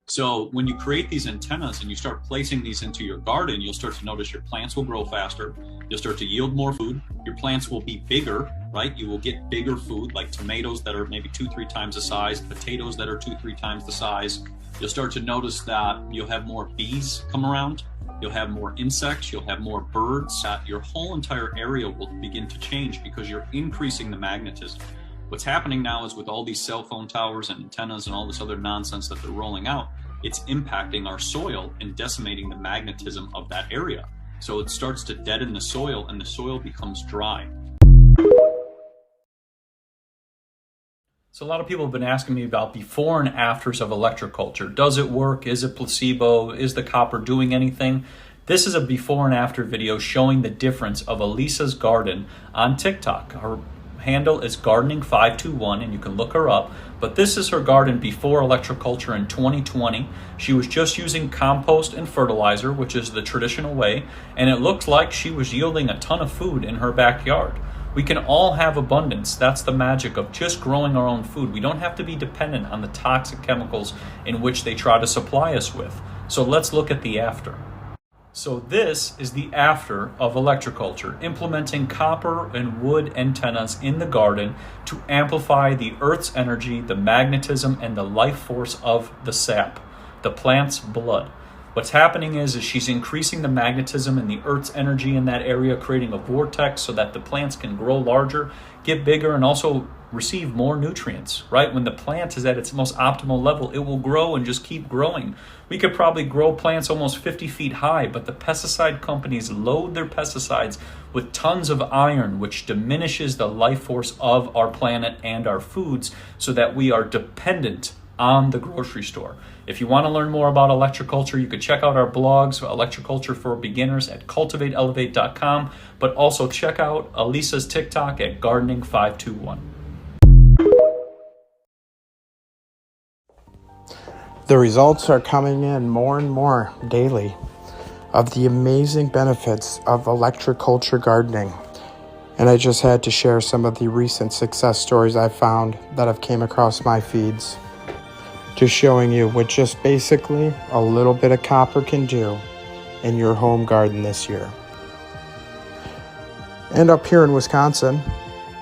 So when you create these antennas and you start placing these into your garden, you'll start to notice your plants will grow faster. You'll start to yield more food. Your plants will be bigger, right? You will get bigger food, like tomatoes that are maybe 2-3 times the size, potatoes that are 2-3 times the size. You'll start to notice that you'll have more bees come around. You'll have more insects. You'll have more birds. Your whole entire area will begin to change because you're increasing the magnetism. What's happening now is with all these cell phone towers and antennas and all this other nonsense that they're rolling out, it's impacting our soil and decimating the magnetism of that area. So it starts to deaden the soil and the soil becomes dry. So a lot of people have been asking me about before and afters of electroculture. Does it work? Is it placebo? Is the copper doing anything? This is a before and after video showing the difference of Elisa's garden on TikTok. Her handle is gardening521 and you can look her up. But this is her garden before electroculture in 2020. She was just using compost and fertilizer, which is the traditional way, and it looked like she was yielding a ton of food in her backyard. We can all have abundance. That's the magic of just growing our own food. We don't have to be dependent on the toxic chemicals in which they try to supply us with. So let's look at the after. So this is the after of electroculture, implementing copper and wood antennas in the garden to amplify the earth's energy, the magnetism, and the life force of the sap, the plant's blood. What's happening is she's increasing the magnetism and the earth's energy in that area, creating a vortex so that the plants can grow larger, get bigger, and also receive more nutrients, right? When the plant is at its most optimal level, it will grow and just keep growing. We could probably grow plants almost 50 feet high, but the pesticide companies load their pesticides with tons of iron, which diminishes the life force of our planet and our foods so that we are dependent on the grocery store. If you want to learn more about electroculture, you could check out our blogs, Electroculture for Beginners, at cultivateelevate.com, but also check out Elisa's TikTok at gardening521. The results are coming in more and more daily of the amazing benefits of electroculture gardening. And I just had to share some of the recent success stories I found that have came across my feeds. Just showing you what just basically a little bit of copper can do in your home garden this year. And up here in Wisconsin,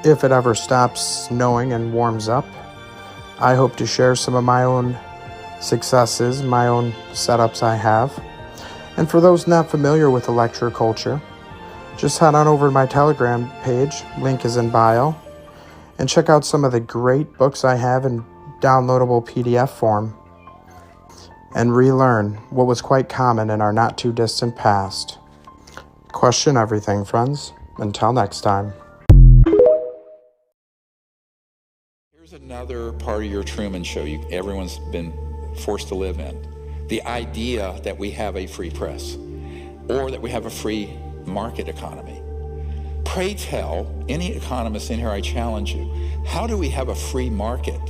if it ever stops snowing and warms up, I hope to share some of my own successes, my own setups I have. And for those not familiar with electroculture, just head on over to my Telegram page, link is in bio, and check out some of the great books I have in downloadable PDF form, and relearn what was quite common in our not too distant past. Question everything, friends. Until next time. Here's another part of your Truman Show everyone's been forced to live in. The idea that we have a free press or that we have a free market economy. Pray tell any economist in here, I challenge you, how do we have a free market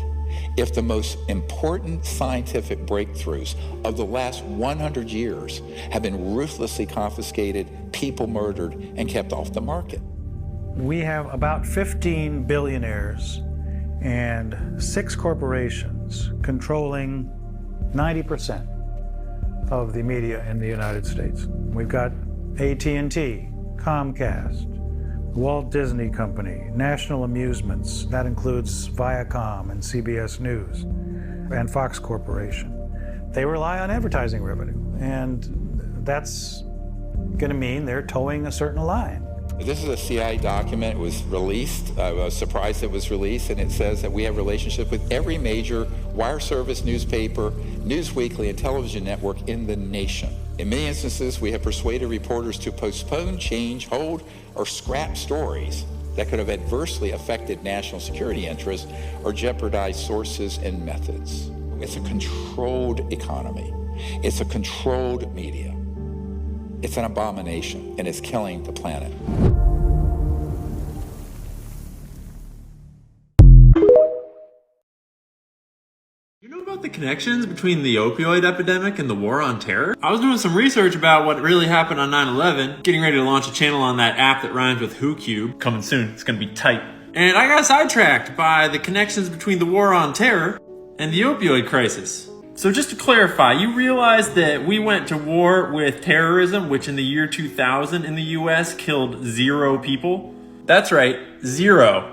if the most important scientific breakthroughs of the last 100 years have been ruthlessly confiscated, people murdered, and kept off the market? We have about 15 billionaires and 6 corporations controlling 90% of the media in the United States. We've got AT&T, Comcast, Walt Disney Company, National Amusements, that includes Viacom and CBS News, and Fox Corporation. They rely on advertising revenue, and that's going to mean they're towing a certain line. This is a CIA document. It was released. I was surprised it was released, and it says that we have relationships with every major wire service, newspaper, news weekly, and television network in the nation. In many instances, we have persuaded reporters to postpone, change, hold, or scrap stories that could have adversely affected national security interests or jeopardized sources and methods. It's a controlled economy. It's a controlled media. It's an abomination, and it's killing the planet. You know about the connections between the opioid epidemic and the war on terror? I was doing some research about what really happened on 9/11, getting ready to launch a channel on that app that rhymes with WhoCube. Coming soon, it's gonna be tight. And I got sidetracked by the connections between the war on terror and the opioid crisis. So just to clarify, you realize that we went to war with terrorism, which in the year 2000 in the US killed 0 people? That's right, 0.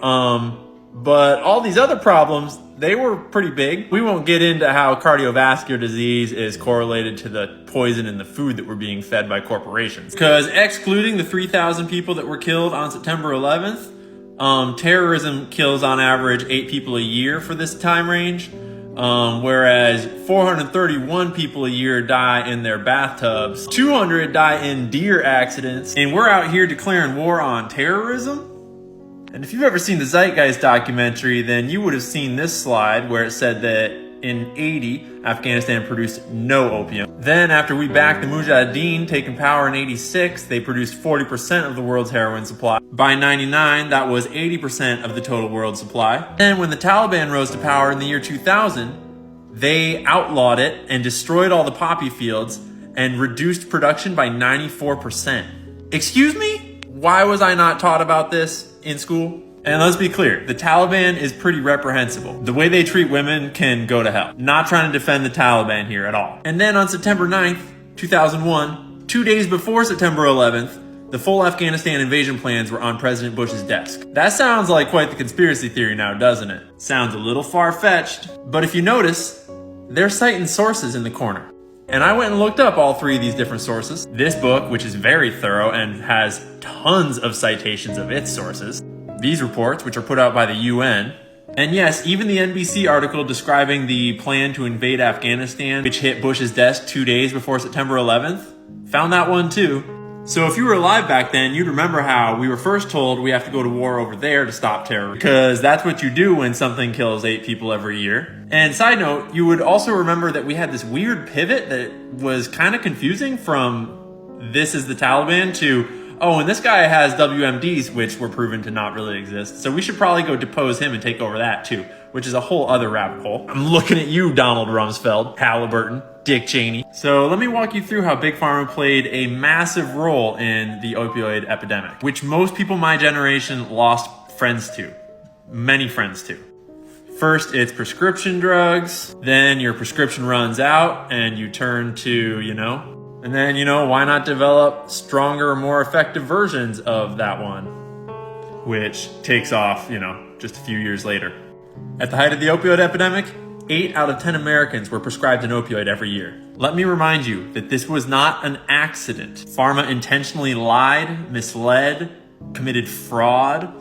But all these other problems, they were pretty big. We won't get into how cardiovascular disease is correlated to the poison in the food that we're being fed by corporations. Because excluding the 3,000 people that were killed on September 11th, terrorism kills on average 8 people a year for this time range. Whereas 431 people a year die in their bathtubs, 200 die in deer accidents, and we're out here declaring war on terrorism? And if you've ever seen the Zeitgeist documentary, then you would have seen this slide where it said that in 80, Afghanistan produced no opium. Then after we backed the Mujahideen, taking power in 86, they produced 40% of the world's heroin supply. By 99, that was 80% of the total world supply. And when the Taliban rose to power in the year 2000, they outlawed it and destroyed all the poppy fields and reduced production by 94%. Excuse me? Why was I not taught about this in school? And let's be clear, the Taliban is pretty reprehensible. The way they treat women can go to hell. Not trying to defend the Taliban here at all. And then on September 9th, 2001, 2 days before September 11th, the full Afghanistan invasion plans were on President Bush's desk. That sounds like quite the conspiracy theory now, doesn't it? Sounds a little far-fetched, but if you notice, they're citing sources in the corner. And I went and looked up all 3 of these different sources. This book, which is very thorough and has tons of citations of its sources. These reports, which are put out by the UN. And yes, even the NBC article describing the plan to invade Afghanistan, which hit Bush's desk 2 days before September 11th, found that one too. So if you were alive back then, you'd remember how we were first told we have to go to war over there to stop terror, because that's what you do when something kills 8 people every year. And side note, you would also remember that we had this weird pivot that was kind of confusing from this is the Taliban to, oh, and this guy has WMDs, which were proven to not really exist. So we should probably go depose him and take over that too, which is a whole other rabbit hole. I'm looking at you, Donald Rumsfeld, Halliburton, Dick Cheney. So let me walk you through how Big Pharma played a massive role in the opioid epidemic, which most people my generation lost friends to, many friends to. First, it's prescription drugs. Then your prescription runs out and you turn to, and then, why not develop stronger, more effective versions of that one, which takes off, just a few years later. At the height of the opioid epidemic, 8 out of 10 Americans were prescribed an opioid every year. Let me remind you that this was not an accident. Pharma intentionally lied, misled, committed fraud,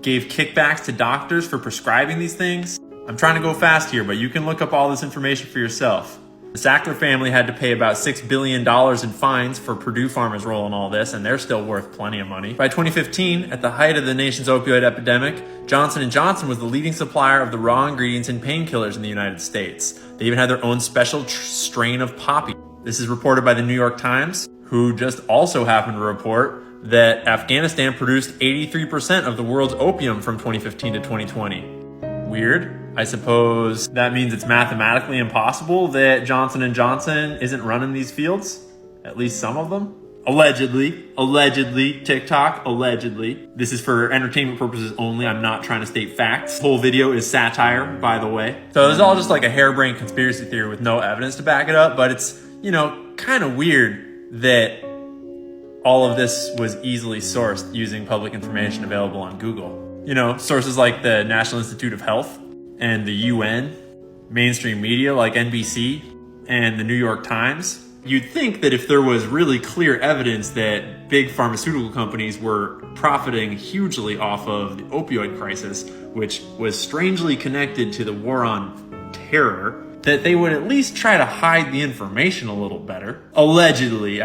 gave kickbacks to doctors for prescribing these things. I'm trying to go fast here, but you can look up all this information for yourself. The Sackler family had to pay about $6 billion in fines for Purdue Pharma's role in all this, and they're still worth plenty of money. By 2015, at the height of the nation's opioid epidemic, Johnson & Johnson was the leading supplier of the raw ingredients in painkillers in the United States. They even had their own special strain of poppy. This is reported by the New York Times, who just also happened to report that Afghanistan produced 83% of the world's opium from 2015 to 2020. Weird. I suppose that means it's mathematically impossible that Johnson & Johnson isn't running these fields? At least some of them? Allegedly, TikTok, allegedly. This is for entertainment purposes only. I'm not trying to state facts. The whole video is satire, by the way. So this is all just like a harebrained conspiracy theory with no evidence to back it up, but it's, kind of weird that all of this was easily sourced using public information available on Google. Sources like the National Institute of Health and the UN, mainstream media like NBC and the New York Times. You'd think that if there was really clear evidence that big pharmaceutical companies were profiting hugely off of the opioid crisis, which was strangely connected to the war on terror, that they would at least try to hide the information a little better. Allegedly,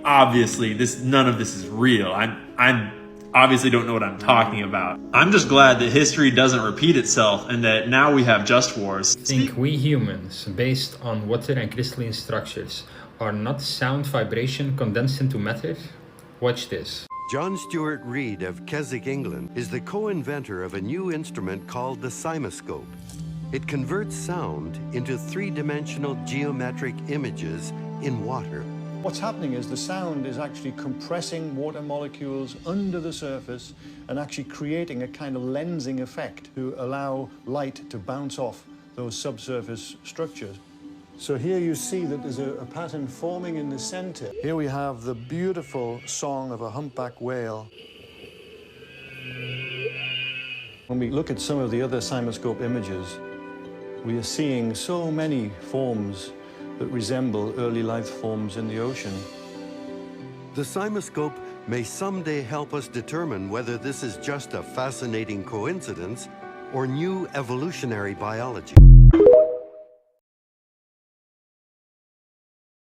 obviously, none of this is real. I'm obviously don't know what I'm talking about. I'm just glad that history doesn't repeat itself and that now we have just wars. Think we humans, based on water and crystalline structures, are not sound vibration condensed into matter? Watch this. John Stuart Reid of Keswick, England, is the co-inventor of a new instrument called the cymoscope. It converts sound into 3-dimensional geometric images in water. What's happening is the sound is actually compressing water molecules under the surface and actually creating a kind of lensing effect to allow light to bounce off those subsurface structures. So here you see that there's a pattern forming in the center. Here we have the beautiful song of a humpback whale. When we look at some of the other CymaScope images, we are seeing so many forms that resemble early life forms in the ocean. The CymaScope may someday help us determine whether this is just a fascinating coincidence or new evolutionary biology.